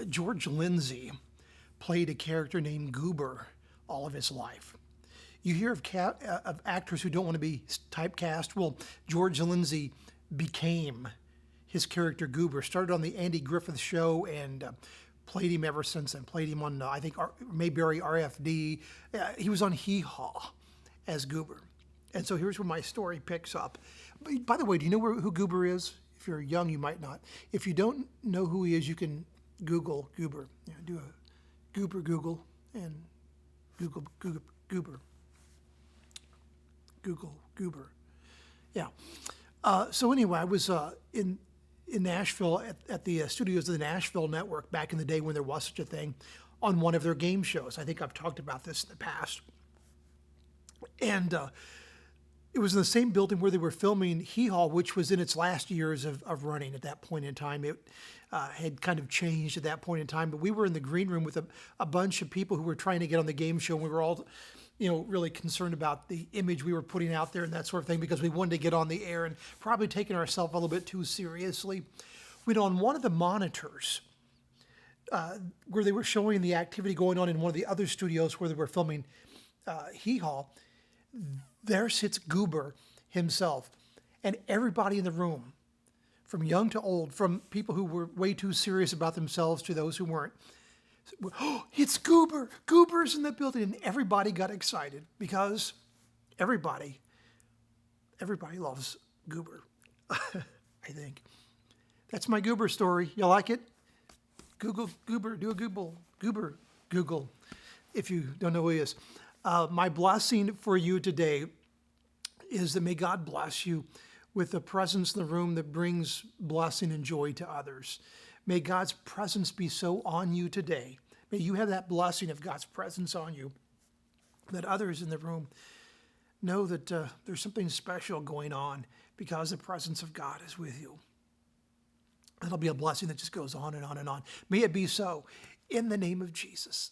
George Lindsay played a character named Goober all of his life. You hear of actors who don't want to be typecast. Well, George Lindsay became his character Goober. Started on the Andy Griffith Show and played him ever since. And played him on I think Mayberry RFD. He was on Hee Haw as Goober. And so here's where my story picks up. By the way, do you know who Goober is? If you're young, you might not. If you don't know who he is, you can Google Goober. Do a Google and Google Goober. Google Goober. Yeah. So anyway, I was in Nashville at the studios of the Nashville Network back in the day when there was such a thing, on one of their game shows. I think I've talked about this in the past. And it was in the same building where they were filming Hee Haw, which was in its last years of running at that point in time. It had kind of changed at that point in time, but we were in the green room with a bunch of people who were trying to get on the game show, and we were all, really concerned about the image we were putting out there and that sort of thing, because we wanted to get on the air and probably taking ourselves a little bit too seriously. On one of the monitors, where they were showing the activity going on in one of the other studios where they were filming Hee Haw, there sits Goober himself, and everybody in the room, from young to old, from people who were way too serious about themselves to those who weren't, oh, it's Goober! Goober's in the building! And everybody got excited because everybody loves Goober, I think. That's my Goober story. You like it? Google Goober, do a Goober, Google, if you don't know who he is. My blessing for you today is that may God bless you with a presence in the room that brings blessing and joy to others. May God's presence be so on you today. May you have that blessing of God's presence on you, that others in the room know that there's something special going on because the presence of God is with you. It'll be a blessing that just goes on and on and on. May it be so in the name of Jesus.